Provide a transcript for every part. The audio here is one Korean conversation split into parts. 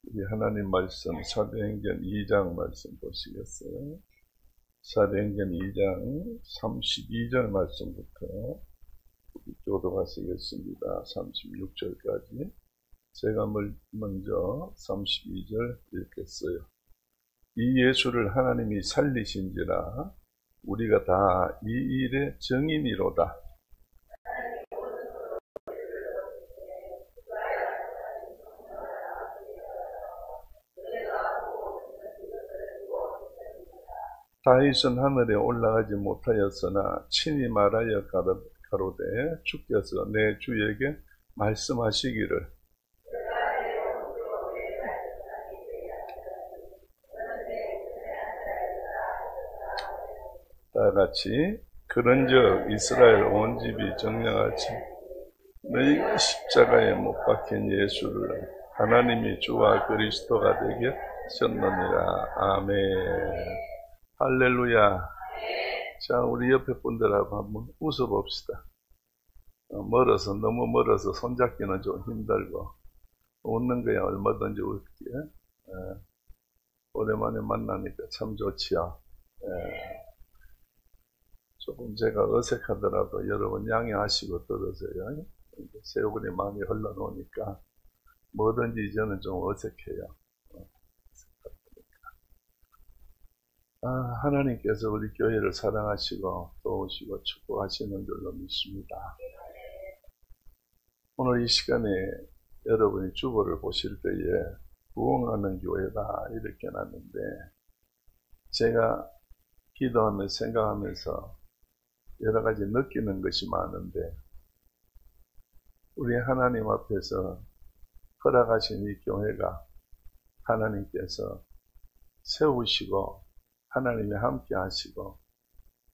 우리 하나님 말씀 사도행전 2장 말씀 보시겠어요? 사도행전 2장 32절 말씀부터 교도하시겠습니다. 36절까지. 제가 먼저 32절 읽겠어요. 이 예수를 하나님이 살리신지라 우리가 다 이 일의 증인이로다. 다윗은 하늘에 올라가지 못하였으나 친히 말하여 가로되 주께서 내 주에게 말씀하시기를 다같이 그런즉 이스라엘 온 집이 정령하지 너희가 십자가에 못 박힌 예수를 하나님이 주와 그리스도가 되게 하셨느니라. 아멘. 할렐루야. 자, 우리 옆에 분들하고 한번 웃어봅시다. 너무 멀어서 손잡기는 좀 힘들고, 웃는 거야 얼마든지 웃기에. 오랜만에 만나니까 참 좋지요. 조금 제가 어색하더라도 여러분 양해하시고 들으세요. 세월이 많이 흘러놓으니까 뭐든지 저는 좀 어색해요. 하나님께서 우리 교회를 사랑하시고 도우시고 축복하시는 줄로 믿습니다. 오늘 이 시간에 여러분이 주보를 보실 때에 부흥하는 교회다 이렇게 놨는데, 제가 기도하면서 생각하면서 여러 가지 느끼는 것이 많은데, 우리 하나님 앞에서 허락하신 이 교회가 하나님께서 세우시고 하나님이 함께 하시고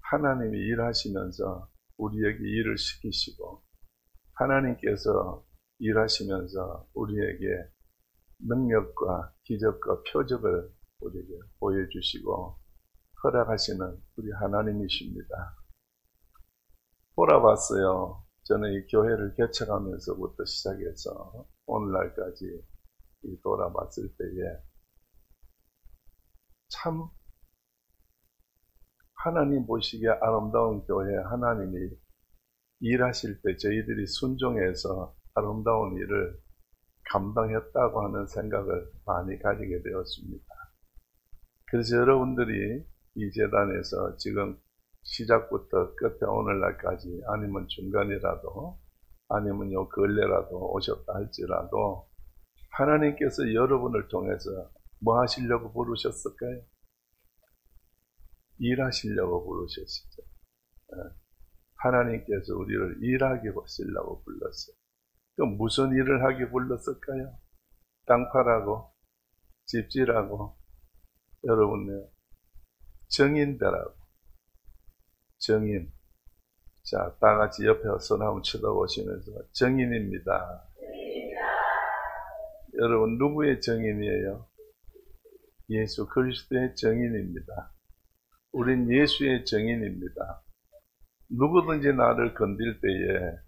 하나님이 일하시면서 우리에게 일을 시키시고 하나님께서 일하시면서 우리에게 능력과 기적과 표적을 우리에게 보여주시고 허락하시는 우리 하나님이십니다. 돌아봤어요. 저는 이 교회를 개척하면서부터 시작해서 오늘날까지 돌아봤을 때에 참 하나님 보시기에 아름다운 교회, 하나님이 일하실 때 저희들이 순종해서 아름다운 일을 감당했다고 하는 생각을 많이 가지게 되었습니다. 그래서 여러분들이 이 재단에서 지금 시작부터 끝에 오늘날까지 아니면 중간이라도 아니면 요 근래라도 오셨다 할지라도 하나님께서 여러분을 통해서 뭐 하시려고 부르셨을까요? 일하시려고 부르셨죠. 하나님께서 우리를 일하게 하시려고 불렀어요. 그럼 무슨 일을 하게 불렀을까요? 땅 팔라고, 집지라고, 여러분요, 정인되라고. 정인. 자, 다 같이 옆에 손 한번 쳐다보시면서 정인입니다. 여러분 누구의 정인이에요? 예수 그리스도의 정인입니다. 우린 예수의 정인입니다. 누구든지 나를 건들 때에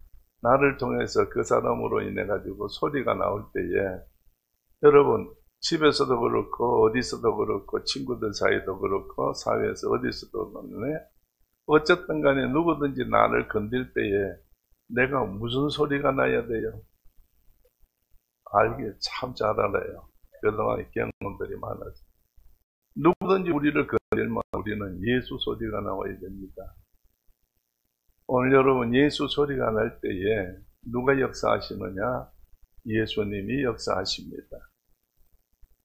나를 통해서 그 사람으로 인해 가지고 소리가 나올 때에 여러분 집에서도 그렇고 어디서도 그렇고 친구들 사이도 그렇고 사회에서 어디서도 그렇네, 어쨌든 간에 누구든지 나를 건들 때에 내가 무슨 소리가 나야 돼요? 알기 참 잘 알아요. 그동안 경험들이 많아서. 누구든지 우리를 건들면 우리는 예수 소리가 나와야 됩니다. 오늘 여러분 예수 소리가 날 때에 누가 역사하시느냐? 예수님이 역사하십니다.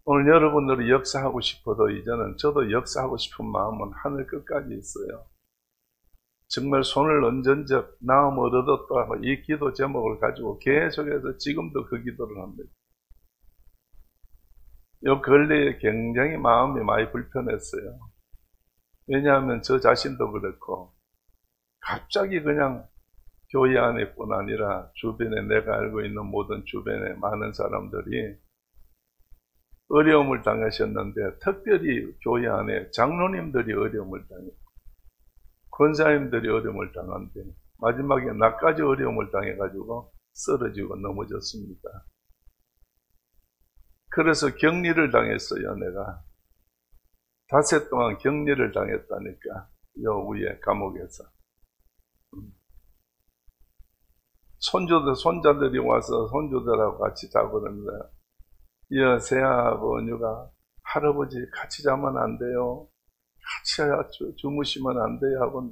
오늘 여러분들이 역사하고 싶어도 이제는 저도 역사하고 싶은 마음은 하늘 끝까지 있어요. 정말 손을 얹은적 나음 얻었다고 이 기도 제목을 가지고 계속해서 지금도 그 기도를 합니다. 요 근래에 굉장히 마음이 많이 불편했어요. 왜냐하면 저 자신도 그렇고 갑자기 그냥 교회 안에뿐 아니라 주변에 내가 알고 있는 모든 주변에 많은 사람들이 어려움을 당하셨는데, 특별히 교회 안에 장로님들이 어려움을 당했고 권사님들이 어려움을 당한데 마지막에 나까지 어려움을 당해가지고 쓰러지고 넘어졌습니다. 그래서 격리를 당했어요, 내가. 닷새 동안 격리를 당했다니까, 요 위에 감옥에서. 손자들이 와서 손주들하고 같이 자고 그러는데, 새하고 언유가 할아버지 같이 자면 안 돼요. 같이 주무시면 안 돼요 하고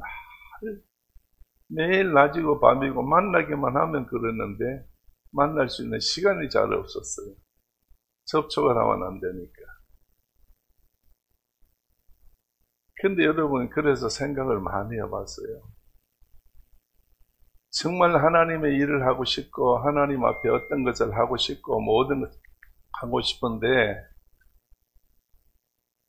매일 낮이고 밤이고 만나기만 하면 그러는데 만날 수 있는 시간이 잘 없었어요. 접촉을 하면 안 되니까. 근데 여러분, 그래서 생각을 많이 해봤어요. 정말 하나님의 일을 하고 싶고 하나님 앞에 어떤 것을 하고 싶고 모든 것을 하고 싶은데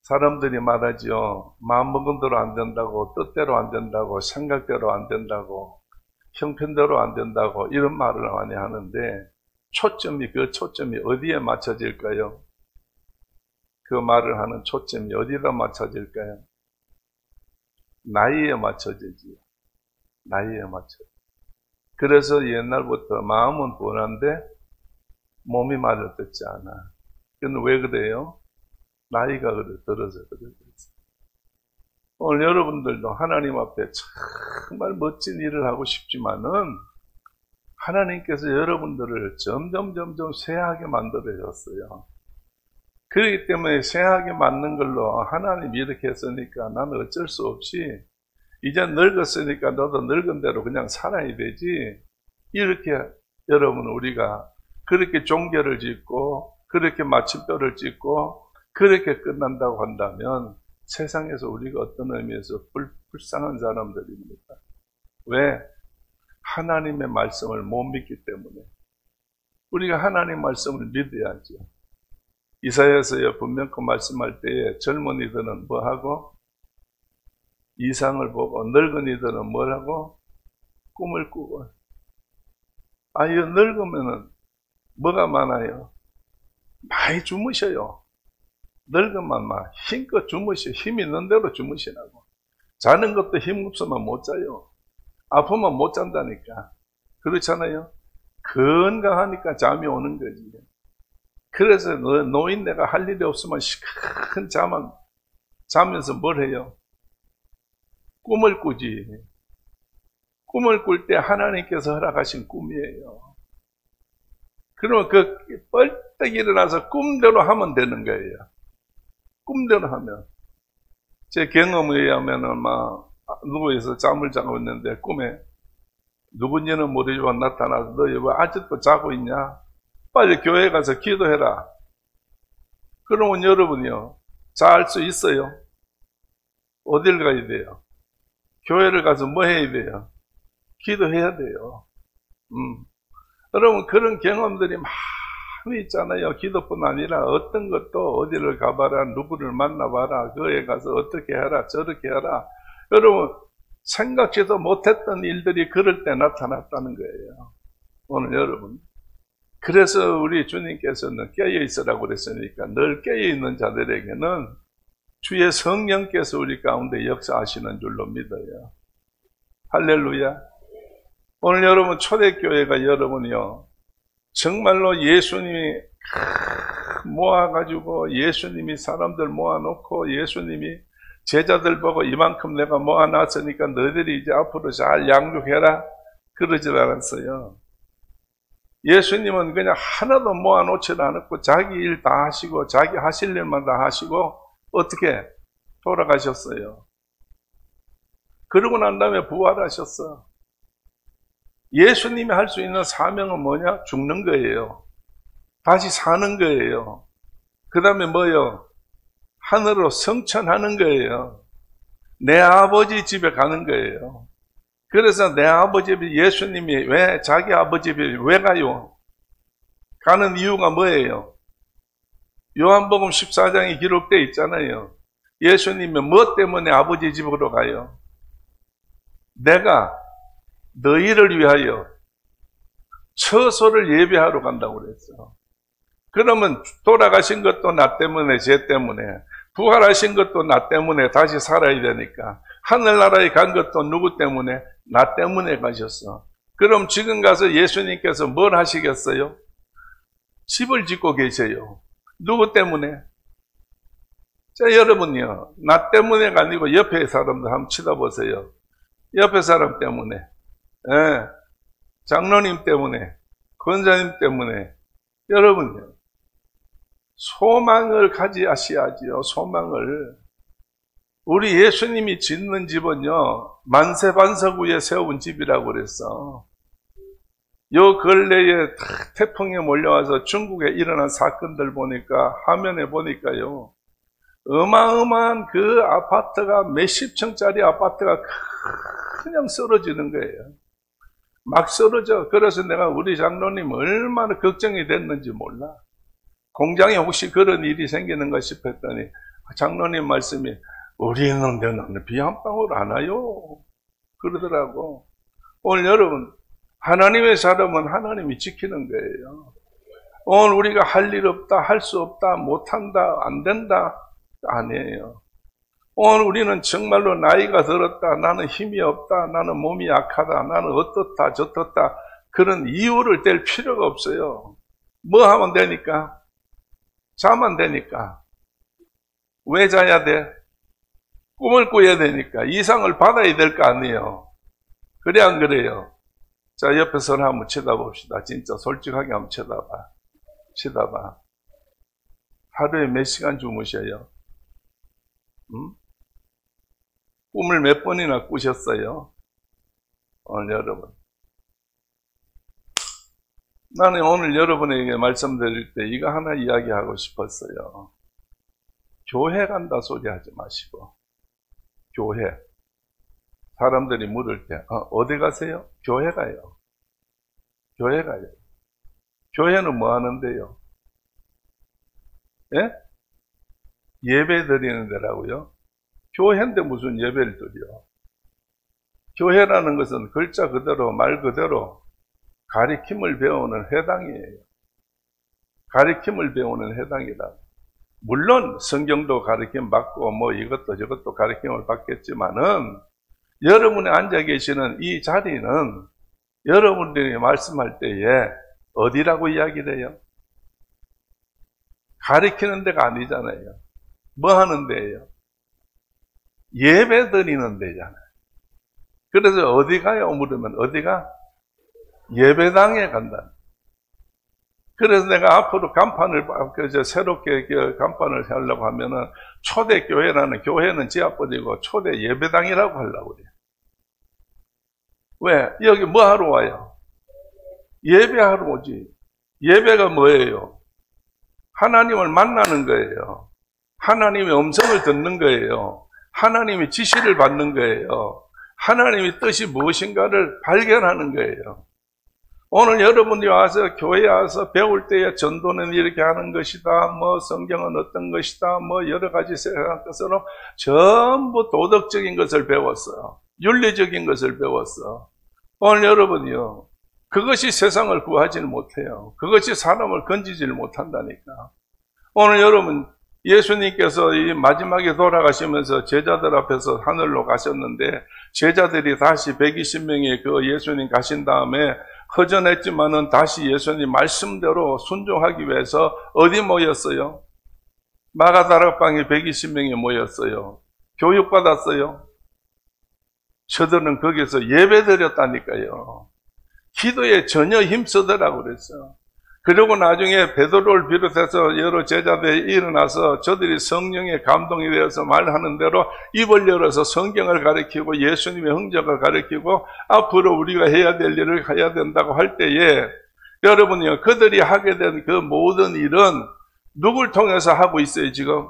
사람들이 말하죠. 마음먹은 대로 안 된다고, 뜻대로 안 된다고, 생각대로 안 된다고, 형편대로 안 된다고 이런 말을 많이 하는데 그 초점이 어디에 맞춰질까요? 그 말을 하는 초점이 어디다 맞춰질까요? 나이에 맞춰지지요. 나이에 맞춰. 그래서 옛날부터 마음은 분한데 몸이 말을 듣지 않아. 근데 왜 그래요? 나이가 들어서 그래요. 오늘 여러분들도 하나님 앞에 정말 멋진 일을 하고 싶지만은 하나님께서 여러분들을 점점 쇠하게 만들어졌어요. 그렇기 때문에 쇠하게 만든 걸로 하나님이 이렇게 했으니까 나는 어쩔 수 없이 이제 늙었으니까 너도 늙은 대로 그냥 살아야 되지. 이렇게 여러분 우리가 그렇게 종교를 짓고 그렇게 마침표를 찍고 그렇게 끝난다고 한다면 세상에서 우리가 어떤 의미에서 불쌍한 사람들입니다. 왜? 하나님의 말씀을 못 믿기 때문에. 우리가 하나님 말씀을 믿어야죠. 이사야서에 분명 그 말씀할 때에 젊은이들은 뭐하고? 이상을 보고 늙은이들은 뭐라고? 꿈을 꾸고. 이거 늙으면은 뭐가 많아요? 많이 주무셔요. 늙으면 막 힘껏 주무셔. 힘 있는 대로 주무시라고. 자는 것도 힘 없으면 못 자요. 아프면 못 잔다니까. 그렇잖아요. 건강하니까 잠이 오는 거지. 그래서 노인네가 할 일이 없으면 시큰 자면서 뭘 해요? 꿈을 꾸지. 꿈을 꿀 때 하나님께서 허락하신 꿈이에요. 그러면 그 벌떡 일어나서 꿈대로 하면 되는 거예요. 꿈대로 하면. 제 경험에 의하면은 누구에서 잠을 자고 있는데 꿈에 누군지는 모르지만 나타나서 너 왜 아직도 자고 있냐? 빨리 교회 가서 기도해라. 그러면 여러분이요. 잘 수 있어요. 어딜 가야 돼요? 교회를 가서 뭐 해야 돼요? 기도해야 돼요. 여러분 그런 경험들이 많이 있잖아요. 기도뿐 아니라 어떤 것도 어디를 가봐라, 누구를 만나봐라, 교회에 가서 어떻게 해라, 저렇게 해라. 여러분 생각지도 못했던 일들이 그럴 때 나타났다는 거예요. 오늘 여러분. 그래서 우리 주님께서는 깨어있으라고 그랬으니까 늘 깨어있는 자들에게는 주의 성령께서 우리 가운데 역사하시는 줄로 믿어요. 할렐루야. 오늘 여러분 초대교회가 여러분이요. 정말로 예수님이 모아가지고 예수님이 사람들 모아놓고 예수님이 제자들 보고 이만큼 내가 모아놨으니까 너희들이 이제 앞으로 잘 양육해라. 그러질 않았어요. 예수님은 그냥 하나도 모아놓지는 않았고 자기 일 다 하시고 자기 하실 일만 다 하시고 어떻게 돌아가셨어요. 그러고 난 다음에 부활하셨어. 예수님이 할 수 있는 사명은 뭐냐? 죽는 거예요. 다시 사는 거예요. 그 다음에 뭐요? 하늘로 성천하는 거예요. 내 아버지 집에 가는 거예요. 그래서 내 아버지 집에 예수님이 왜 자기 아버지 집에 왜 가요? 가는 이유가 뭐예요? 요한복음 14장에 기록되어 있잖아요. 예수님이 뭐 때문에 아버지 집으로 가요? 내가 너희를 위하여 처소를 예배하러 간다고 그랬어. 그러면 돌아가신 것도 나 때문에, 쟤 때문에, 부활하신 것도 나 때문에 다시 살아야 되니까, 하늘나라에 간 것도 누구 때문에? 나 때문에 가셨어. 그럼 지금 가서 예수님께서 뭘 하시겠어요? 집을 짓고 계세요. 누구 때문에? 자, 여러분요, 나 때문에가 아니고 옆에 사람들 한번 쳐다보세요. 옆에 사람 때문에, 예, 장로님 때문에, 권사님 때문에, 여러분요, 소망을 가지하셔야지요, 소망을. 우리 예수님이 짓는 집은요, 만세반석 위에 세운 집이라고 그랬어. 요 근래에 태풍이 몰려와서 중국에 일어난 사건들 보니까, 화면에 보니까요, 어마어마한 그 아파트가 몇십 층짜리 아파트가 그냥 쓰러지는 거예요. 막 쓰러져. 그래서 내가 우리 장로님 얼마나 걱정이 됐는지 몰라. 공장에 혹시 그런 일이 생기는가 싶었더니 장로님 말씀이 우리는 너는 비 한 방울 안 와요 그러더라고. 오늘 여러분, 하나님의 사람은 하나님이 지키는 거예요. 오늘 우리가 할 일 없다, 할 수 없다, 못한다, 안 된다, 아니에요. 오늘 우리는 정말로 나이가 들었다, 나는 힘이 없다, 나는 몸이 약하다, 나는 어떻다 저떻다 그런 이유를 댈 필요가 없어요. 뭐 하면 되니까? 자면 되니까. 왜 자야 돼? 꿈을 꿔야 되니까. 이상을 받아야 될 거 아니에요. 그래 안 그래요? 자, 옆에서 한번 쳐다봅시다. 진짜 솔직하게 한번 쳐다봐. 하루에 몇 시간 주무셔요? 꿈을 몇 번이나 꾸셨어요? 오늘 여러분. 나는 오늘 여러분에게 말씀드릴 때 이거 하나 이야기하고 싶었어요. 교회 간다 소리 하지 마시고, 교회. 사람들이 물을 때, 어디 가세요? 교회 가요. 교회 가요. 교회는 뭐 하는데요? 예? 예배 드리는 데라고요? 교회인데 무슨 예배를 드려? 교회라는 것은 글자 그대로, 말 그대로 가리킴을 배우는 회당이에요. 가리킴을 배우는 회당이다. 물론 성경도 가리킴 받고 뭐 이것도 저것도 가리킴을 받겠지만은 여러분이 앉아 계시는 이 자리는 여러분들이 말씀할 때에 어디라고 이야기를 해요? 가리키는 데가 아니잖아요. 뭐 하는 데예요? 예배 드리는 데잖아요. 그래서 어디 가요? 물으면 어디가? 예배당에 간다. 그래서 내가 앞으로 간판을, 새롭게 간판을 하려고 하면은 초대교회라는, 교회는 지하버리고 초대 예배당이라고 하려고 그래요. 왜? 여기 뭐 하러 와요? 예배하러 오지. 예배가 뭐예요? 하나님을 만나는 거예요. 하나님의 음성을 듣는 거예요. 하나님의 지시를 받는 거예요. 하나님의 뜻이 무엇인가를 발견하는 거예요. 오늘 여러분이 와서 교회에 와서 배울 때에 전도는 이렇게 하는 것이다, 뭐 성경은 어떤 것이다, 뭐 여러 가지 세상 것으로 전부 도덕적인 것을 배웠어요. 윤리적인 것을 배웠어. 오늘 여러분이요, 그것이 세상을 구하지는 못해요. 그것이 사람을 건지지를 못한다니까. 오늘 여러분, 예수님께서 이 마지막에 돌아가시면서 제자들 앞에서 하늘로 가셨는데 제자들이 다시 120명이 그 예수님 가신 다음에 허전했지만은 다시 예수님 말씀대로 순종하기 위해서 어디 모였어요? 마가다락방에 120명이 모였어요. 교육받았어요. 저들은 거기서 예배 드렸다니까요. 기도에 전혀 힘쓰더라고 그랬어요. 그리고 나중에 베드로를 비롯해서 여러 제자들이 일어나서 저들이 성령에 감동이 되어서 말하는 대로 입을 열어서 성경을 가르치고 예수님의 흔적을 가르치고 앞으로 우리가 해야 될 일을 해야 된다고 할 때에 여러분이요, 그들이 하게 된 그 모든 일은 누굴 통해서 하고 있어요 지금?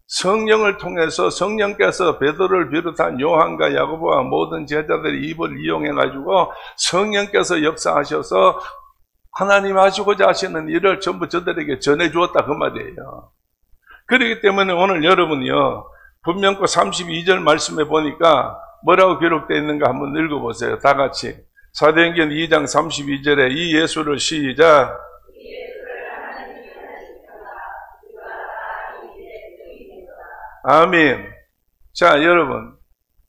성령을 통해서 성령께서 베드로를 비롯한 요한과 야고보와 모든 제자들의 입을 이용해가지고 성령께서 역사하셔서 하나님 하시고자 하시는 일을 전부 저들에게 전해주었다 그 말이에요. 그렇기 때문에 오늘 여러분이요, 분명히 32절 말씀에 보니까 뭐라고 기록되어 있는가 한번 읽어보세요. 다 같이. 사도행전 2장 32절에 이 예수를 시작. 아멘. 자, 여러분,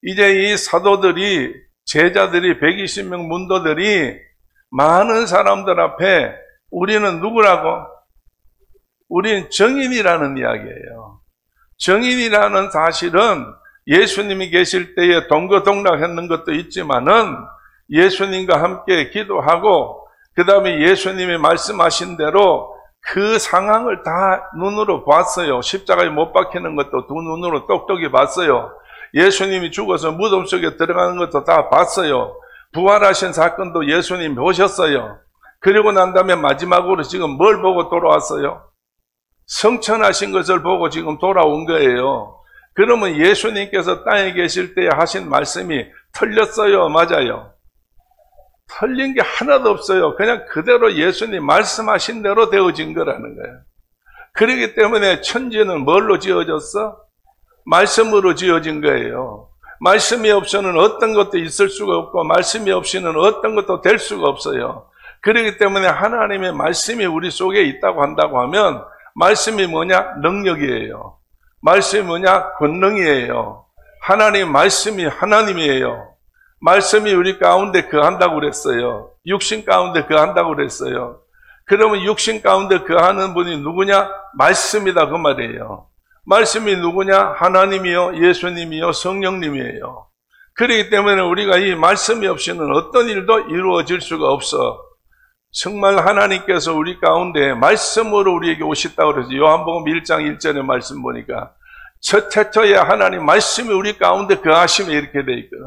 이제 이 사도들이, 제자들이, 120명 문도들이 많은 사람들 앞에 우리는 누구라고? 우리는 정인이라는 이야기예요. 정인이라는 사실은 예수님이 계실 때에 동거동락했는 것도 있지만은 예수님과 함께 기도하고 그 다음에 예수님이 말씀하신 대로 그 상황을 다 눈으로 봤어요. 십자가에 못 박히는 것도 두 눈으로 똑똑히 봤어요. 예수님이 죽어서 무덤 속에 들어가는 것도 다 봤어요. 부활하신 사건도 예수님 보셨어요. 그리고 난 다음에 마지막으로 지금 뭘 보고 돌아왔어요? 성천하신 것을 보고 지금 돌아온 거예요. 그러면 예수님께서 땅에 계실 때 하신 말씀이 틀렸어요? 맞아요? 틀린 게 하나도 없어요. 그냥 그대로 예수님 말씀하신 대로 되어진 거라는 거예요. 그렇기 때문에 천지는 뭘로 지어졌어? 말씀으로 지어진 거예요. 말씀이 없이는 어떤 것도 있을 수가 없고 말씀이 없이는 어떤 것도 될 수가 없어요. 그렇기 때문에 하나님의 말씀이 우리 속에 있다고 한다고 하면 말씀이 뭐냐? 능력이에요. 말씀이 뭐냐? 권능이에요. 하나님 말씀이 하나님이에요. 말씀이 우리 가운데 거한다고 그랬어요. 육신 가운데 거한다고 그랬어요. 그러면 육신 가운데 거하는 분이 누구냐? 말씀이다 그 말이에요. 말씀이 누구냐? 하나님이요, 예수님이요, 성령님이에요. 그렇기 때문에 우리가 이 말씀이 없이는 어떤 일도 이루어질 수가 없어. 정말 하나님께서 우리 가운데 말씀으로 우리에게 오셨다고 그래서 요한복음 1장 1절의 말씀 보니까 첫 태초에 하나님 말씀이 우리 가운데 거하심이 이렇게 돼 있거든.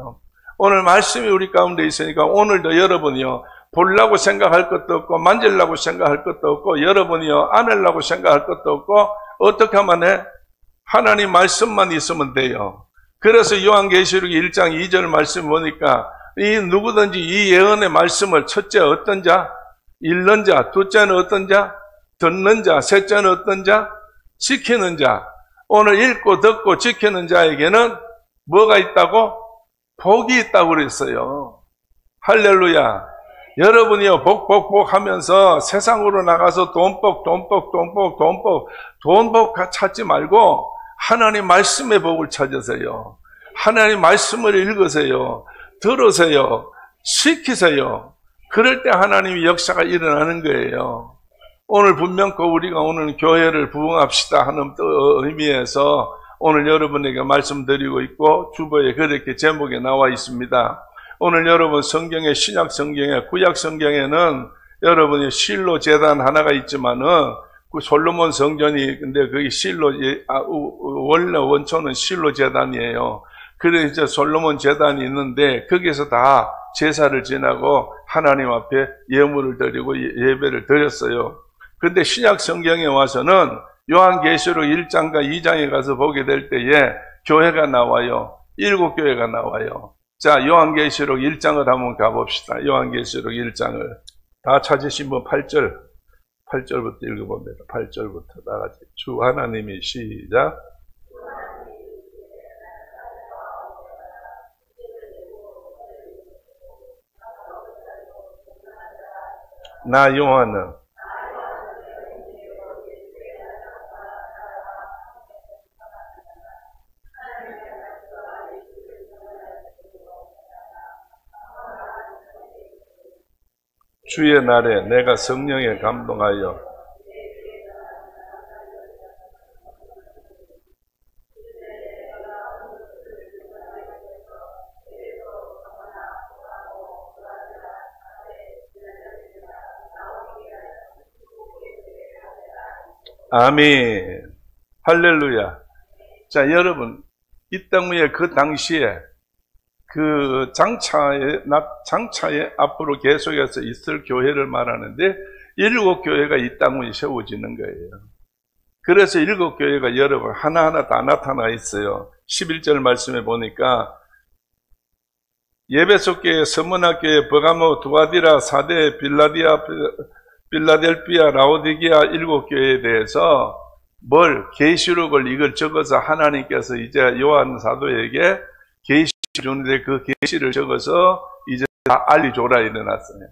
오늘 말씀이 우리 가운데 있으니까 오늘도 여러분이요 보려고 생각할 것도 없고 만지려고 생각할 것도 없고 여러분이요 안으려고 생각할 것도 없고 어떻게 하면 해? 하나님 말씀만 있으면 돼요. 그래서 요한계시록 1장 2절 말씀 보니까 이 누구든지 이 예언의 말씀을 첫째 어떤 자? 읽는 자, 둘째는 어떤 자? 듣는 자, 셋째는 어떤 자? 지키는 자. 오늘 읽고 듣고 지키는 자에게는 뭐가 있다고? 복이 있다고 그랬어요. 할렐루야. 여러분이요 복 하면서 세상으로 나가서 돈복 찾지 말고 하나님 말씀의 복을 찾으세요. 하나님 말씀을 읽으세요. 들으세요. 지키세요. 그럴 때 하나님의 역사가 일어나는 거예요. 오늘 분명코 우리가 오늘 교회를 부흥합시다 하는 의미에서 오늘 여러분에게 말씀드리고 있고 주보에 그렇게 제목에 나와 있습니다. 오늘 여러분 성경에 신약 성경에 구약 성경에는 여러분이 실로 제단 하나가 있지만은 그 솔로몬 성전이 근데 그게 실로 원래 원초는 실로 제단이에요. 그래서 이제 솔로몬 제단이 있는데 거기서 다 제사를 지나고 하나님 앞에 예물을 드리고 예배를 드렸어요. 근데 신약 성경에 와서는 요한계시록 1장과 2장에 가서 보게 될 때에 교회가 나와요. 7교회가 나와요. 자, 요한계시록 1장을 한번 가봅시다. 요한계시록 1장을 다 찾으신 분 8절부터 읽어봅니다. 8절부터 다 같이 주 하나님이 시작. 나 요한은 주의 날에 내가 성령에 감동하여 아멘. 할렐루야. 자, 여러분, 이 땅 위에 그 당시에 그 장차에 앞으로 계속해서 있을 교회를 말하는데 7교회가 이 땅 위에 세워지는 거예요. 그래서 7교회가 여러분 하나하나 다 나타나 있어요. 11절 말씀에 보니까 예배소교회, 서문화교회, 버가모, 두아디라, 사대, 빌라델피아, 라오디게아 7교회에 대해서 계시록을 이걸 적어서 하나님께서 이제 요한 사도에게 계시 주는데 그 계시를 적어서 이제 다 알려줘라 일어났어요.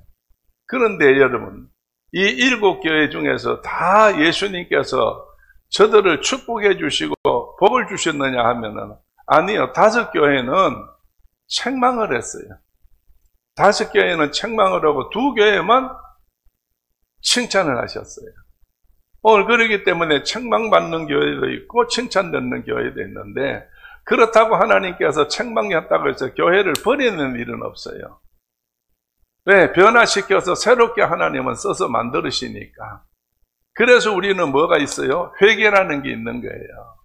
그런데 여러분, 이 7교회 중에서 다 예수님께서 저들을 축복해 주시고 복을 주셨느냐 하면은 아니요. 5교회는 책망을 했어요. 5교회는 책망을 하고 2교회만 칭찬을 하셨어요. 오늘 그러기 때문에 책망받는 교회도 있고 칭찬받는 교회도 있는데, 그렇다고 하나님께서 책망했다고 해서 교회를 버리는 일은 없어요. 왜? 변화시켜서 새롭게 하나님은 써서 만들으시니까. 그래서 우리는 뭐가 있어요? 회개라는 게 있는 거예요.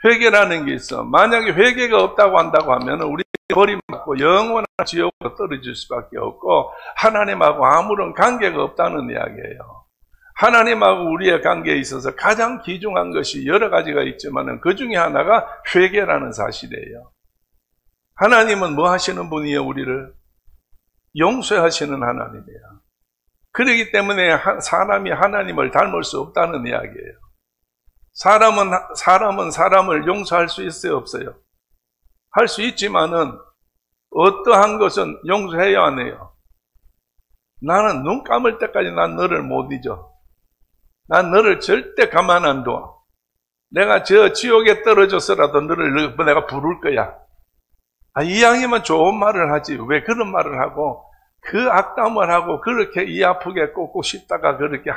회개라는 게 있어. 만약에 회개가 없다고 한다고 하면 우리 버림받고 영원한 지옥으로 떨어질 수밖에 없고, 하나님하고 아무런 관계가 없다는 이야기예요. 하나님하고 우리의 관계에 있어서 가장 귀중한 것이 여러 가지가 있지만 그 중에 하나가 회개라는 사실이에요. 하나님은 뭐 하시는 분이에요? 우리를 용서하시는 하나님이에요. 그렇기 때문에 사람이 하나님을 닮을 수 없다는 이야기예요. 사람은 사람을 용서할 수 있어요? 없어요? 할 수 있지만은 어떠한 것은 용서해야 안 해요. 나는 눈 감을 때까지 난 너를 못 잊어. 난 너를 절대 가만 안 둬. 내가 저 지옥에 떨어졌어라도 너를 내가 부를 거야. 이왕이면 좋은 말을 하지. 왜 그런 말을 하고 그 악담을 하고 그렇게 이 아프게 꽂고 싶다가 그렇게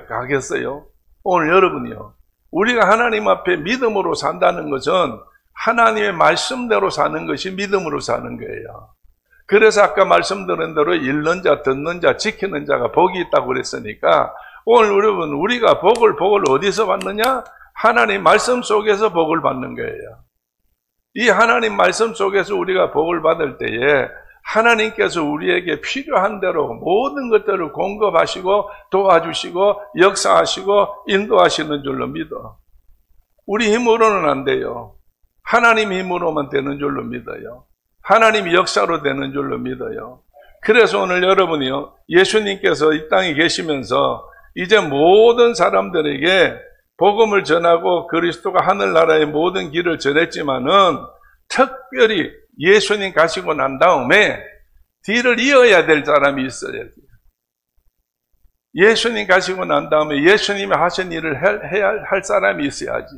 가겠어요? 오늘 여러분이요, 우리가 하나님 앞에 믿음으로 산다는 것은 하나님의 말씀대로 사는 것이 믿음으로 사는 거예요. 그래서 아까 말씀드린 대로 읽는 자, 듣는 자, 지키는 자가 복이 있다고 그랬으니까, 오늘 여러분, 우리가 복을 어디서 받느냐? 하나님 말씀 속에서 복을 받는 거예요. 이 하나님 말씀 속에서 우리가 복을 받을 때에 하나님께서 우리에게 필요한 대로 모든 것들을 공급하시고 도와주시고 역사하시고 인도하시는 줄로 믿어. 우리 힘으로는 안 돼요. 하나님 힘으로만 되는 줄로 믿어요. 하나님 역사로 되는 줄로 믿어요. 그래서 오늘 여러분이요, 예수님께서 이 땅에 계시면서 이제 모든 사람들에게 복음을 전하고 그리스도가 하늘나라의 모든 길을 전했지만은 특별히 예수님 가시고 난 다음에 뒤를 이어야 될 사람이 있어야지. 예수님 가시고 난 다음에 예수님이 하신 일을 해야 할 사람이 있어야지.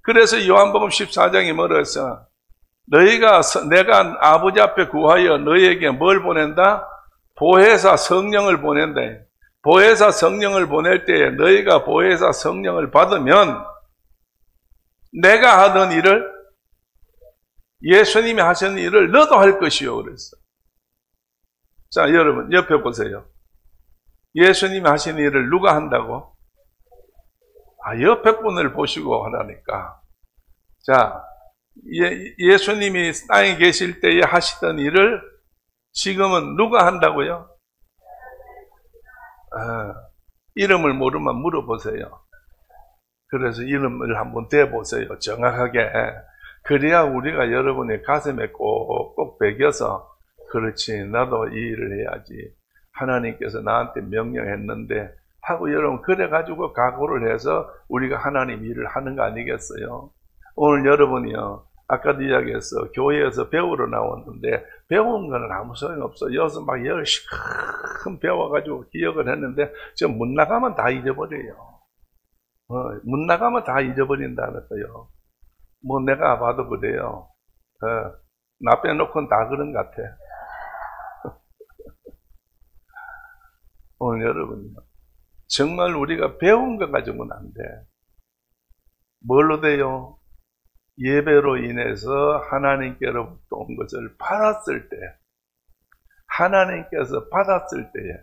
그래서 요한복음 14장이 뭐라 했어? 내가 아버지 앞에 구하여 너희에게 뭘 보낸다? 보혜사 성령을 보낸다. 보혜사 성령을 보낼 때에 너희가 보혜사 성령을 받으면 내가 하던 일을, 예수님이 하신 일을 너도 할 것이요 그랬어. 자, 여러분 옆에 보세요. 예수님이 하신 일을 누가 한다고? 옆에 분을 보시고 하라니까. 자, 예수님이 땅에 계실 때에 하시던 일을 지금은 누가 한다고요? 이름을 모르면 물어보세요. 그래서 이름을 한번 대보세요. 정확하게. 그래야 우리가 여러분의 가슴에 꼭꼭 배겨서, 그렇지, 나도 이 일을 해야지. 하나님께서 나한테 명령했는데 하고, 여러분 그래가지고 각오를 해서 우리가 하나님 일을 하는 거 아니겠어요? 오늘 여러분이요, 아까도 이야기했어. 교회에서 배우러 나왔는데 배운 거는 아무 소용없어. 여기서 막 열심히 배워가지고 기억을 했는데 지금 문 나가면 다 잊어버려요. 문 나가면 다 잊어버린다는 거예요. 뭐 내가 봐도 그래요. 나 빼놓고는 다 그런 것 같아. 오늘 여러분, 정말 우리가 배운 거 가지고는 안 돼. 뭘로 돼요? 예배로 인해서 하나님께로부터 온 것을 받았을 때, 하나님께서 받았을 때에,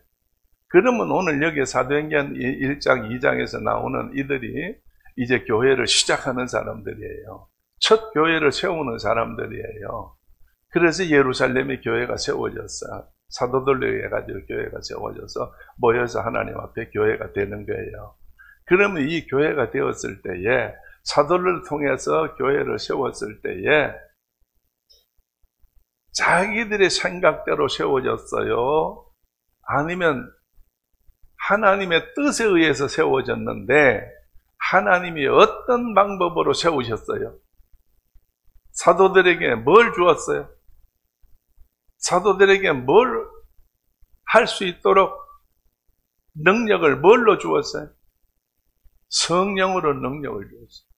그러면 오늘 여기 사도행전 1장 2장에서 나오는 이들이 이제 교회를 시작하는 사람들이에요. 첫 교회를 세우는 사람들이에요. 그래서 예루살렘의 교회가 세워졌어. 사도들로 해가지고 교회가 세워져서 모여서 하나님 앞에 교회가 되는 거예요. 그러면 이 교회가 되었을 때에, 사도를 통해서 교회를 세웠을 때에 자기들의 생각대로 세워졌어요? 아니면 하나님의 뜻에 의해서 세워졌는데 하나님이 어떤 방법으로 세우셨어요? 사도들에게 뭘 주었어요? 사도들에게 뭘 할 수 있도록 능력을 뭘로 주었어요? 성령으로 능력을 주었어요.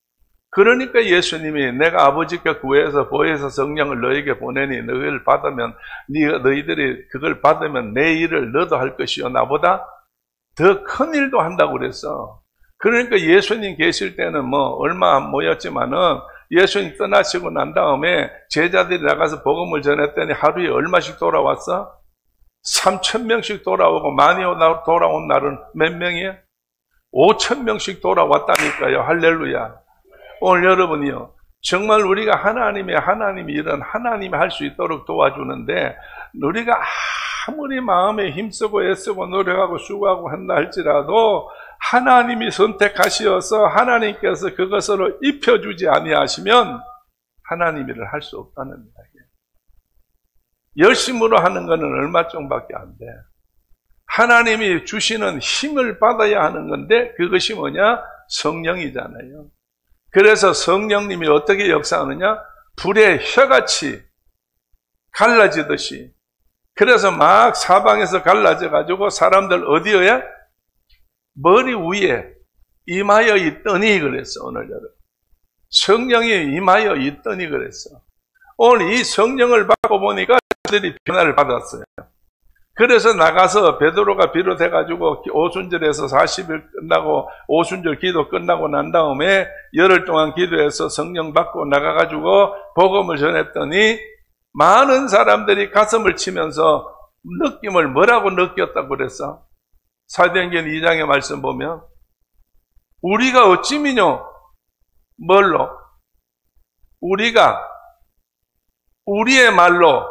그러니까 예수님이 내가 아버지께 구해서 보혜사 성령을 너에게 보내니 너희를 받으면, 너희들이 그걸 받으면 내 일을 너도 할 것이요 나보다 더 큰 일도 한다고 그랬어. 그러니까 예수님 계실 때는 뭐 얼마 안 모였지만은 예수님 떠나시고 난 다음에 제자들이 나가서 복음을 전했더니 하루에 얼마씩 돌아왔어? 3,000명씩 돌아오고 많이 돌아온 날은 몇 명이에요? 5,000명씩 돌아왔다니까요. 할렐루야. 오늘 여러분이요, 정말 우리가 하나님이 이런 하나님이 할 수 있도록 도와주는데, 우리가 아무리 마음에 힘쓰고 애쓰고 노력하고 수고하고 한다 할지라도 하나님이 선택하시어서 하나님께서 그것을 입혀주지 아니하시면 하나님 일을 할 수 없다는 이야기예요. 열심으로 하는 것은 얼마 정도밖에 안 돼. 하나님이 주시는 힘을 받아야 하는 건데 그것이 뭐냐? 성령이잖아요. 그래서 성령님이 어떻게 역사하느냐? 불의 혀같이 갈라지듯이. 그래서 막 사방에서 갈라져가지고 사람들 어디에? 머리 위에 임하여 있더니 그랬어. 오늘 여러분, 성령이 임하여 있더니 그랬어. 오늘 이 성령을 받고 보니까 그들이 변화를 받았어요. 그래서 나가서 베드로가 비롯해가지고 오순절에서 40일 끝나고 오순절 기도 끝나고 난 다음에 열흘 동안 기도해서 성령 받고 나가가지고 복음을 전했더니 많은 사람들이 가슴을 치면서 느낌을 뭐라고 느꼈다고 그랬어? 사도행전 2장의 말씀 보면 우리가 어찌 미뇨? 뭘로? 우리가 우리의 말로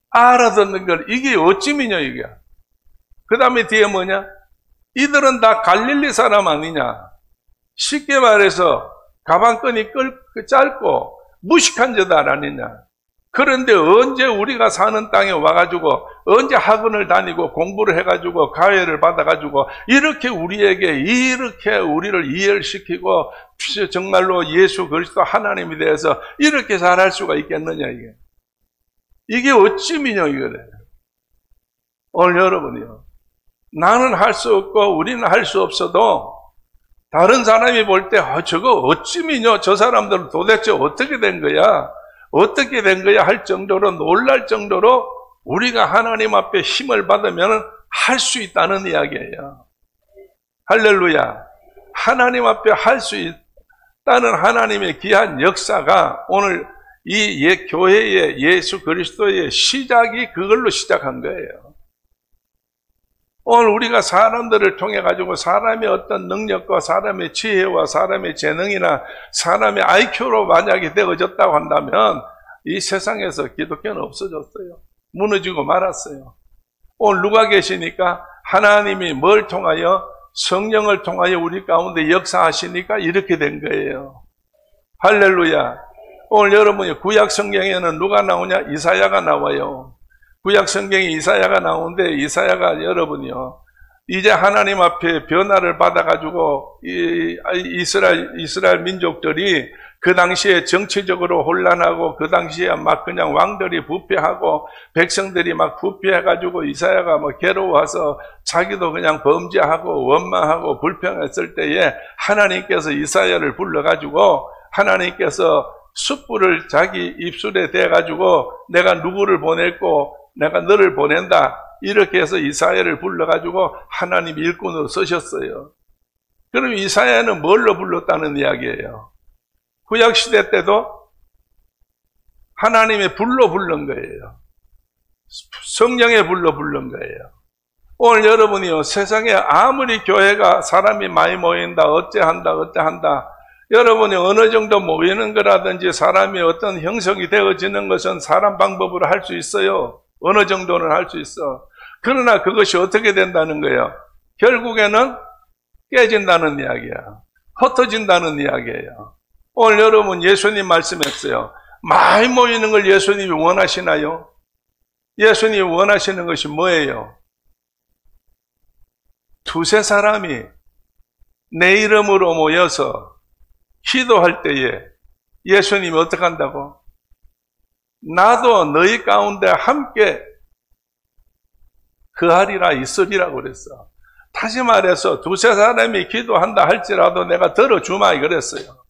알아듣는 걸 이게 어찌 미뇨 이게? 그 다음에 뒤에 뭐냐? 이들은 다 갈릴리 사람 아니냐? 쉽게 말해서 가방끈이 짧고 무식한 자들 아니냐? 그런데 언제 우리가 사는 땅에 와가지고 언제 학원을 다니고 공부를 해가지고 가해를 받아가지고 이렇게 우리에게 이렇게 우리를 이해시키고 정말로 예수 그리스도 하나님에 대해서 이렇게 잘할 수가 있겠느냐 이게 어찌 미뇨 이거래. 오늘 여러분이요, 나는 할 수 없고 우리는 할 수 없어도 다른 사람이 볼 때 저거 어찌 미뇨? 저 사람들은 도대체 어떻게 된 거야? 어떻게 된 거야? 할 정도로 놀랄 정도로 우리가 하나님 앞에 힘을 받으면 할 수 있다는 이야기예요. 할렐루야. 하나님 앞에 할 수 있다는 하나님의 귀한 역사가 오늘 이 교회의 예수 그리스도의 시작이 그걸로 시작한 거예요. 오늘 우리가 사람들을 통해 가지고 사람의 어떤 능력과 사람의 지혜와 사람의 재능이나 사람의 IQ로 만약에 되어졌다고 한다면 이 세상에서 기독교는 없어졌어요. 무너지고 말았어요. 오늘 누가 계시니까 하나님이 뭘 통하여? 성령을 통하여 우리 가운데 역사하시니까 이렇게 된 거예요. 할렐루야. 오늘 여러분이 구약 성경에는 누가 나오냐? 이사야가 나와요. 구약 성경에 이사야가 나오는데 이사야가 여러분이요, 이제 하나님 앞에 변화를 받아가지고 이스라엘 민족들이 그 당시에 정치적으로 혼란하고 그 당시에 막 그냥 왕들이 부패하고 백성들이 막 부패해가지고 이사야가 뭐 괴로워서 자기도 그냥 범죄하고 원망하고 불평했을 때에 하나님께서 이사야를 불러가지고 하나님께서 숯불을 자기 입술에 대가지고 내가 누구를 보냈고 내가 너를 보낸다 이렇게 해서 이사야를 불러가지고 하나님 일꾼으로 쓰셨어요. 그럼 이사야는 뭘로 불렀다는 이야기예요? 구약시대 때도 하나님의 불로 부른 거예요. 성령의 불로 부른 거예요. 오늘 여러분이요, 세상에 아무리 교회가 사람이 많이 모인다 어째한다 여러분이 어느 정도 모이는 거라든지 사람이 어떤 형성이 되어지는 것은 사람 방법으로 할 수 있어요. 어느 정도는 할 수 있어. 그러나 그것이 어떻게 된다는 거예요? 결국에는 깨진다는 이야기야. 흩어진다는 이야기예요. 오늘 여러분 예수님 말씀했어요. 많이 모이는 걸 예수님이 원하시나요? 예수님이 원하시는 것이 뭐예요? 두세 사람이 내 이름으로 모여서 기도할 때에 예수님이 어떻게 한다고? 나도 너희 가운데 함께 거하리라 있으리라고 그랬어. 다시 말해서 두세 사람이 기도한다 할지라도 내가 들어주마 그랬어요.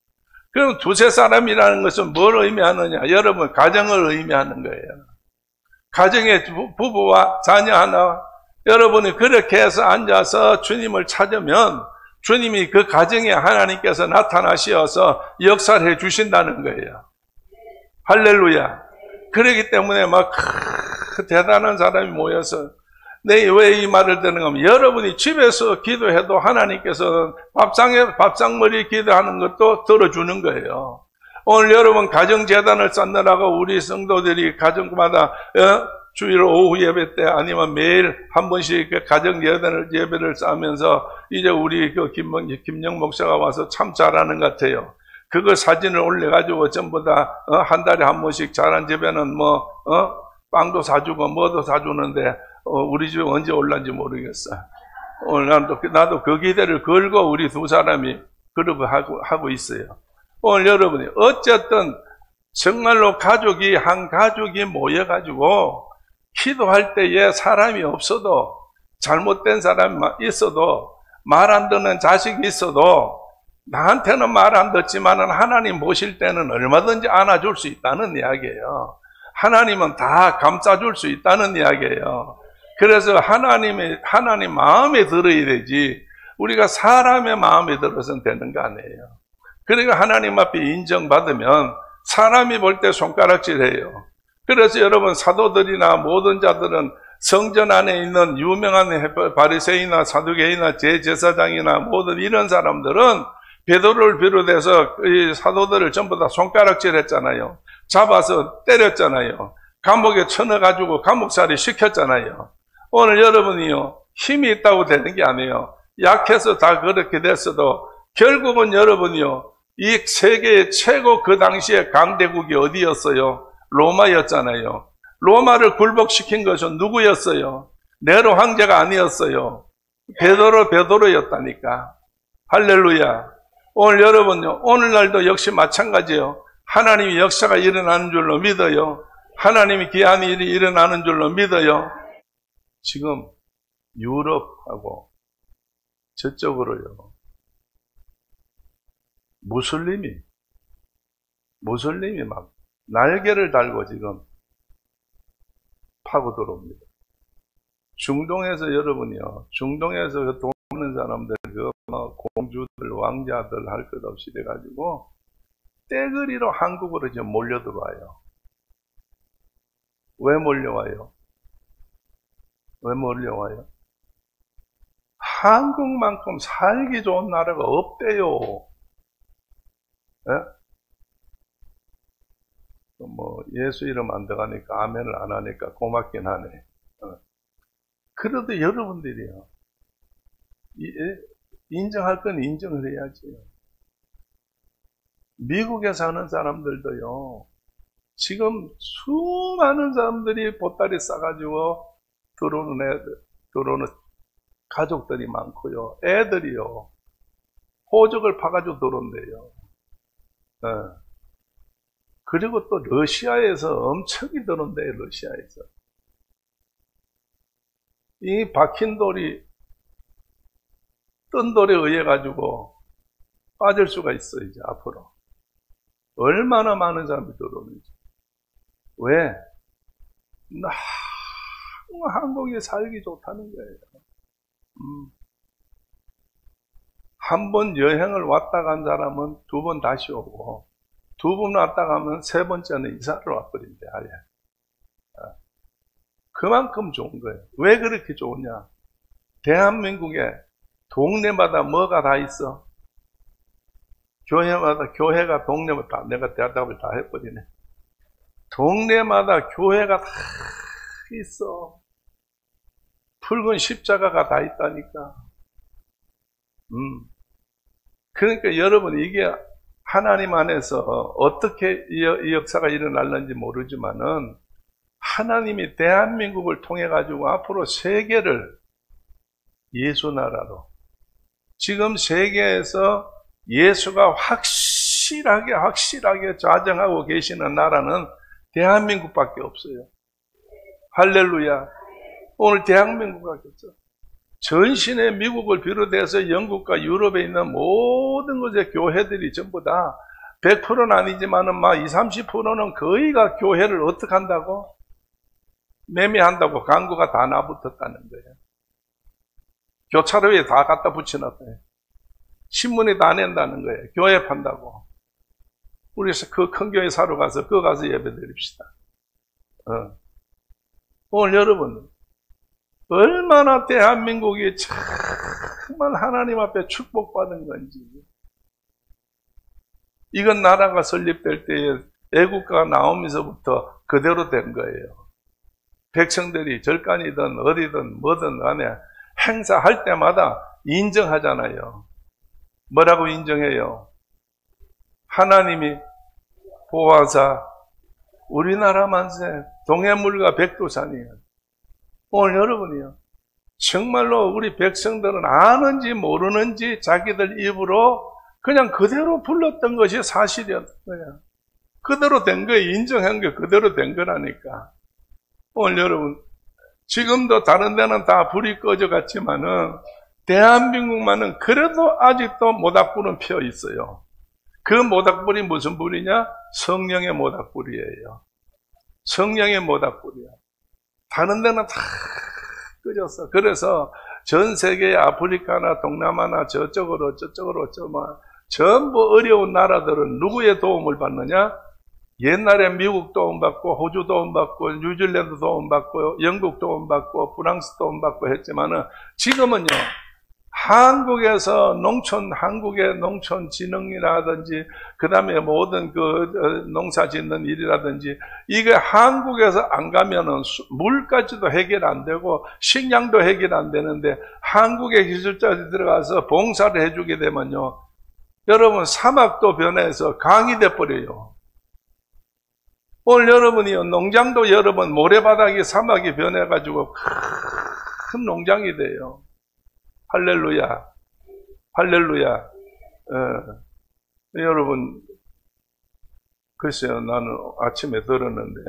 그럼 두세 사람이라는 것은 뭘 의미하느냐? 여러분, 가정을 의미하는 거예요. 가정에 부부와 자녀 하나, 여러분이 그렇게 해서 앉아서 주님을 찾으면 주님이 그 가정에 하나님께서 나타나시어서 역사를 해 주신다는 거예요. 할렐루야. 그렇기 때문에 막 대단한 사람이 모여서 내 왜 이 말을 듣는 거면 여러분이 집에서 기도해도 하나님께서 밥상머리 기도하는 것도 들어주는 거예요. 오늘 여러분 가정재단을 쌓느라고 우리 성도들이 가정마다 주일 오후 예배 때 아니면 매일 한 번씩 가정예배를 쌓으면서 이제 우리 김영 목사가 와서 참 잘하는 것 같아요. 그거 사진을 올려가지고 전부 다 한 달에 한 번씩 잘한 집에는 빵도 사주고 뭐도 사주는데 우리 집에 언제 올란지 모르겠어. 오늘 나도 그 기대를 걸고 우리 두 사람이 그러고 하고 있어요. 오늘 여러분이 어쨌든 정말로 한 가족이 모여가지고 기도할 때에 사람이 없어도 잘못된 사람이 있어도 말 안 듣는 자식이 있어도 나한테는 말 안 듣지만은 하나님 보실 때는 얼마든지 안아줄 수 있다는 이야기예요. 하나님은 다 감싸줄 수 있다는 이야기예요. 그래서 하나님 마음에 들어야 되지 우리가 사람의 마음에 들어서는 되는 거 아니에요. 그러니까 하나님 앞에 인정받으면 사람이 볼 때 손가락질해요. 그래서 여러분 사도들이나 모든 자들은 성전 안에 있는 유명한 바리새인이나 사두개인이나 제사장이나 모든 이런 사람들은 베드로를 비롯해서 이 사도들을 전부 다 손가락질했잖아요. 잡아서 때렸잖아요. 감옥에 쳐넣어가지고 감옥살이 시켰잖아요. 오늘 여러분이요 힘이 있다고 되는 게 아니에요. 약해서 다 그렇게 됐어도 결국은 여러분이요 이 세계의 최고 그 당시에 강대국이 어디였어요? 로마였잖아요. 로마를 굴복시킨 것은 누구였어요? 네로 황제가 아니었어요. 베드로였다니까. 할렐루야. 오늘 여러분요, 오늘날도 역시 마찬가지예요. 하나님의 역사가 일어나는 줄로 믿어요. 하나님의 귀한 일이 일어나는 줄로 믿어요. 지금 유럽하고 저쪽으로요. 무슬림이 막 날개를 달고 지금 파고 들어옵니다. 중동에서 여러분이요, 중동에서 돈 없는 사람들, 공주들, 왕자들 할 것 없이 돼가지고 떼거리로 한국으로 지금 몰려 들어와요. 왜 몰려와요? 한국만큼 살기 좋은 나라가 없대요. 예? 예수 이름 안 들어가니까 아멘을 안 하니까 고맙긴 하네. 그래도 여러분들이요 인정할 건 인정을 해야지. 미국에 사는 사람들도요 지금 수많은 사람들이 보따리 싸가지고 들어오는 가족들이 많고요. 애들이요 호적을 파가지고 들어온대요. 그리고 또 러시아에서 엄청이 들어온대요. 러시아에서 이 박힌 돌이 뜬 돌에 의해 가지고 빠질 수가 있어. 이제 앞으로 얼마나 많은 사람이 들어오는지. 왜? 너무 한국에 살기 좋다는 거예요. 한 번 여행을 왔다 간 사람은 두 번 다시 오고, 두 번 왔다 가면 세 번째는 이사를 와버린대, 아예. 그만큼 좋은 거예요. 왜 그렇게 좋으냐? 대한민국에 동네마다 뭐가 다 있어? 교회가 동네마다, 내가 대답을 다 해버리네. 동네마다 교회가 다 있어. 붉은 십자가가 다 있다니까. 그러니까 여러분, 이게 하나님 안에서 어떻게 이 역사가 일어날는지 모르지만은 하나님이 대한민국을 통해 가지고 앞으로 세계를 예수 나라로, 지금 세계에서 예수가 확실하게 좌정하고 계시는 나라는 대한민국밖에 없어요. 할렐루야. 오늘 대한민국밖에 없어. 전신의 미국을 비롯해서 영국과 유럽에 있는 모든 곳의 교회들이 전부 다 100%는 아니지만은 막 20, 30%는 거의가 교회를 어떻게 한다고? 매매한다고 광고가 다 나붙었다는 거예요. 교차로에 다 갖다 붙여놨어요. 신문에 다 낸다는 거예요. 교회 판다고. 우리 그 큰 교회 사러 가서 그거 가서 예배 드립시다. 오늘 여러분 얼마나 대한민국이 정말 하나님 앞에 축복받은 건지. 이건 나라가 설립될 때에 애국가가 나오면서부터 그대로 된 거예요. 백성들이 절간이든 어디든 뭐든 간에 행사할 때마다 인정하잖아요. 뭐라고 인정해요? 하나님이 보호하사 우리나라 만세 동해물과 백두산이에요. 오늘 여러분이요, 정말로 우리 백성들은 아는지 모르는지 자기들 입으로 그냥 그대로 불렀던 것이 사실이었어요. 그대로 된 거예요. 인정한 게 그대로 된 거라니까. 오늘 여러분, 지금도 다른 데는 다 불이 꺼져 갔지만은 대한민국만은 그래도 아직도 모닥불은 피어 있어요. 그 모닥불이 무슨 불이냐? 성령의 모닥불이에요. 성령의 모닥불이야. 다른 데는 다 꺼졌어. 그래서 전 세계 아프리카나 동남아나 저쪽으로 전부 어려운 나라들은 누구의 도움을 받느냐? 옛날에 미국 도움받고 호주 도움받고 뉴질랜드 도움받고 영국 도움받고 프랑스 도움받고 했지만은 지금은요, 한국의 농촌 진흥이라든지, 그 다음에 모든 농사 짓는 일이라든지, 이게 한국에서 안 가면은 물까지도 해결 안 되고, 식량도 해결 안 되는데, 한국의 기술자들이 들어가서 봉사를 해주게 되면요, 여러분, 사막도 변해서 강이 돼버려요. 오늘 여러분이요, 농장도 여러분, 모래바닥이 사막이 변해가지고 큰 농장이 돼요. 할렐루야. 할렐루야. 여러분, 글쎄요, 나는 아침에 들었는데,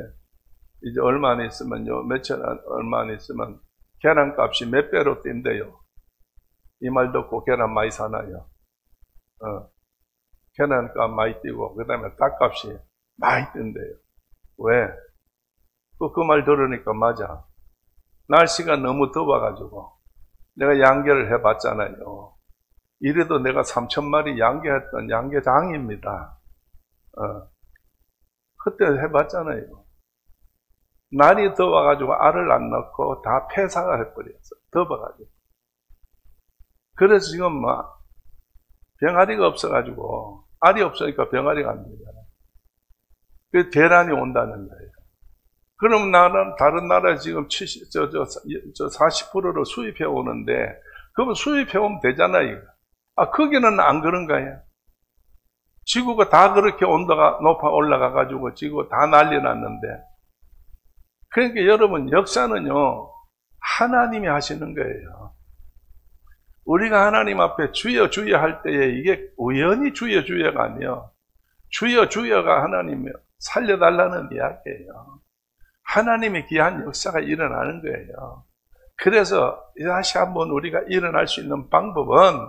이제 얼마 안 있으면요, 얼마 안 있으면 계란값이 몇 배로 뛴대요. 이 말 듣고 계란 많이 사나요? 계란값 많이 뛰고, 그 다음에 닭값이 많이 뛴대요. 왜? 그 말 들으니까 맞아. 날씨가 너무 더워가지고, 내가 양계를 해봤잖아요. 이래도 내가 3,000마리 양계했던 양계장입니다. 그때 해봤잖아요. 날이 더워가지고 알을 안 넣고 다 폐사가 해버렸어. 더워가지고. 그래서 지금 막 병아리가 없어가지고, 알이 없으니까 병아리가 안 되잖아요. 그 대란이 온다는 거예요. 그럼 나는 다른 나라에 지금 40%를 수입해 오는데, 그러면 수입해 오면 되잖아요. 거기는 안 그런가요? 지구가 다 그렇게 온도가 높아 올라가가지고 지구 다 난리 났는데. 그러니까 여러분, 역사는요, 하나님이 하시는 거예요. 우리가 하나님 앞에 주여 주여 할 때에 이게 우연히 주여 주여가 아니에요. 주여 주여가 하나님이 살려달라는 이야기예요. 하나님의 귀한 역사가 일어나는 거예요. 그래서 다시 한번 우리가 일어날 수 있는 방법은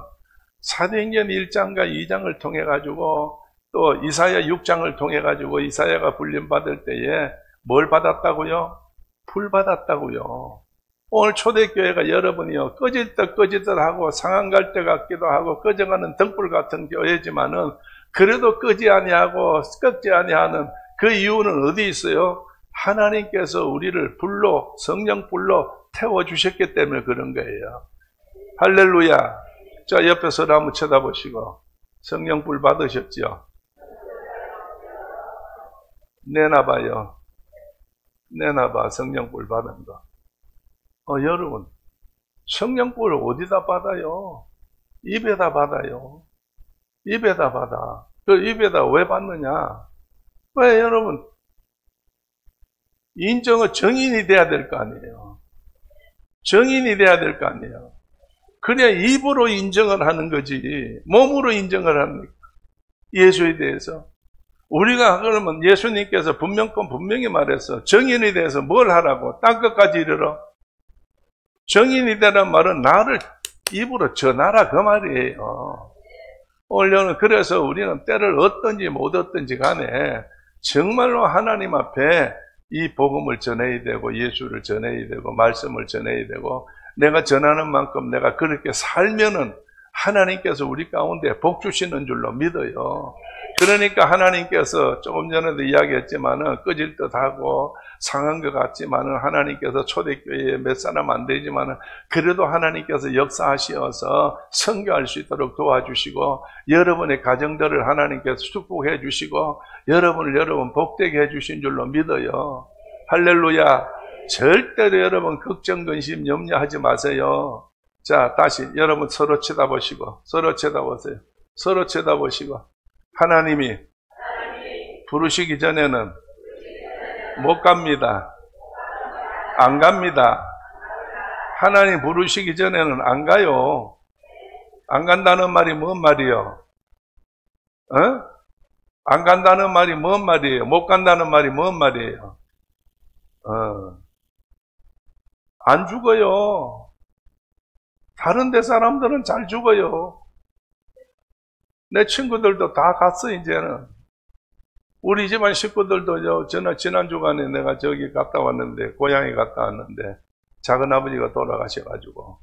사도행전 1장과 2장을 통해 가지고 또 이사야 6장을 통해 가지고 이사야가 불림받을 때에 뭘 받았다고요? 불 받았다고요. 오늘 초대교회가 여러분이요, 꺼질 듯 하고 상한 갈 때 같기도 하고 꺼져가는 등불 같은 교회지만은 그래도 끄지 아니하고 꺾지 아니하는 그 이유는 어디 있어요? 하나님께서 우리를 불로, 성령 불로 태워주셨기 때문에 그런 거예요. 할렐루야. 자, 옆에서 한번 쳐다보시고, 성령 불 받으셨죠? 내놔봐요. 내놔봐, 성령 불 받은 거. 여러분, 성령 불을 어디다 받아요? 입에다 받아요. 입에다 받아. 그 입에다 왜 받느냐? 왜 여러분, 인정은 정인이 돼야 될 거 아니에요. 정인이 돼야 될 거 아니에요. 그래야 입으로 인정을 하는 거지, 몸으로 인정을 합니까? 예수에 대해서. 우리가 그러면 예수님께서 분명히 말해서 정인이 대해서 뭘 하라고? 땅끝까지 이르러. 정인이 되는 말은 나를 입으로 전하라 그 말이에요. 오늘은 그래서 우리는 때를 얻든지 못 얻든지 간에 정말로 하나님 앞에 이 복음을 전해야 되고 예수를 전해야 되고 말씀을 전해야 되고 내가 전하는 만큼 내가 그렇게 살면은 하나님께서 우리 가운데 복 주시는 줄로 믿어요. 그러니까 하나님께서 조금 전에도 이야기했지만은 꺼질 듯하고 상한 것 같지만은 하나님께서 초대교회에 몇 사람 안 되지만은 그래도 하나님께서 역사하시어서 선교할 수 있도록 도와주시고 여러분의 가정들을 하나님께서 축복해 주시고 여러분 복되게 해 주신 줄로 믿어요. 할렐루야. 절대로 여러분 걱정, 근심, 염려하지 마세요. 자, 다시 여러분 서로 쳐다보시고, 서로 쳐다보세요. 서로 쳐다보시고, 하나님이 부르시기 전에는 못 갑니다. 안 갑니다. 하나님 부르시기 전에는 안 가요. 안 간다는 말이 뭔 말이요? 안 간다는 말이 뭔 말이에요? 못 간다는 말이 뭔 말이에요? 안 죽어요. 다른 데 사람들은 잘 죽어요. 내 친구들도 다 갔어, 이제는. 우리 집안 식구들도 저는 지난 주간에 내가 저기 갔다 왔는데, 고향에 갔다 왔는데, 작은 아버지가 돌아가셔가지고,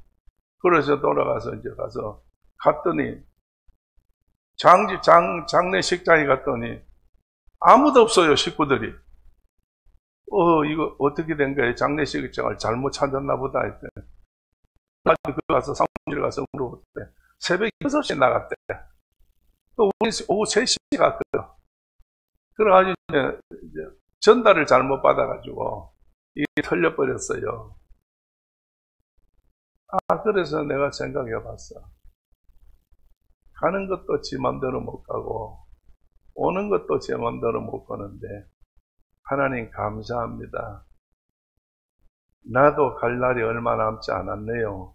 그래서 돌아가서 이제 가서 갔더니, 장례식장에 갔더니, 아무도 없어요, 식구들이. 이거 어떻게 된 거예요? 장례식장을 잘못 찾았나 보다 했더니. 그 가서 사무실 가서 물어봤대. 새벽 6시에 나갔대. 또 오후 3시에 갔거든. 그래가지고 이제 전달을 잘못 받아가지고 이게 털려버렸어요. 그래서 내가 생각해 봤어. 가는 것도 지 맘대로 못 가고 오는 것도 제 맘대로 못 가는데 하나님 감사합니다. 나도 갈 날이 얼마 남지 않았네요.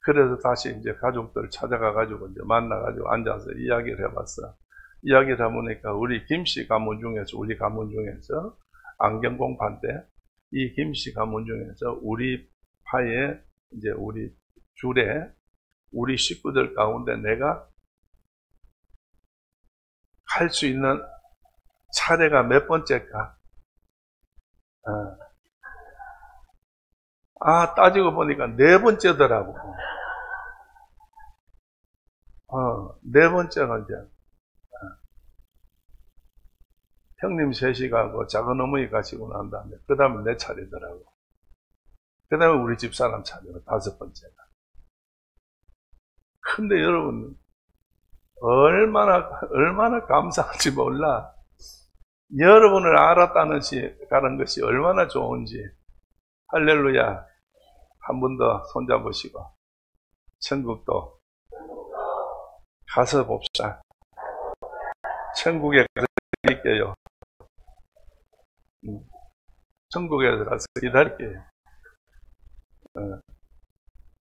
그래서 다시 이제 가족들 찾아가가지고 이제 만나가지고 앉아서 이야기를 해봤어. 이야기를 해보니까 우리 김씨 가문 중에서, 우리 가문 중에서, 안경공판 때, 이 김씨 가문 중에서 우리 파에, 이제 우리 줄에, 우리 식구들 가운데 내가 할 수 있는 차례가 몇 번째일까? 따지고 보니까 4번째더라고. 4번째가 이제, 형님 셋이 가고 작은 어머니 가시고 난 다음에, 그 다음에 내 차례더라고. 그 다음에 우리 집사람 차례가 5번째가. 근데 여러분, 얼마나 감사한지 몰라. 여러분을 알았다는 것이 얼마나 좋은지. 할렐루야. 한 번 더 손잡으시고 천국도 가서 봅시다. 천국에 가서 기다릴게요. 천국에 가서 기다릴게요.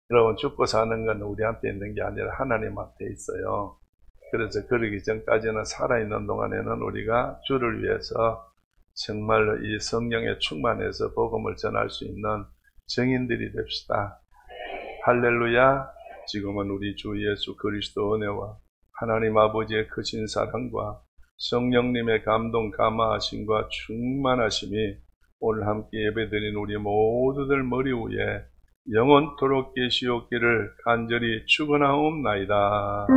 여러분, 죽고 사는 건 우리한테 있는 게 아니라 하나님한테 있어요. 그래서 그러기 전까지는 살아있는 동안에는 우리가 주를 위해서 정말로 이 성령에 충만해서 복음을 전할 수 있는 증인들이 됩시다. 할렐루야. 지금은 우리 주 예수 그리스도 은혜와 하나님 아버지의 크신 사랑과 성령님의 감동 감화하심과 충만하심이 오늘 함께 예배드린 우리 모두들 머리 위에 영원토록 계시옵기를 간절히 축원하옵나이다.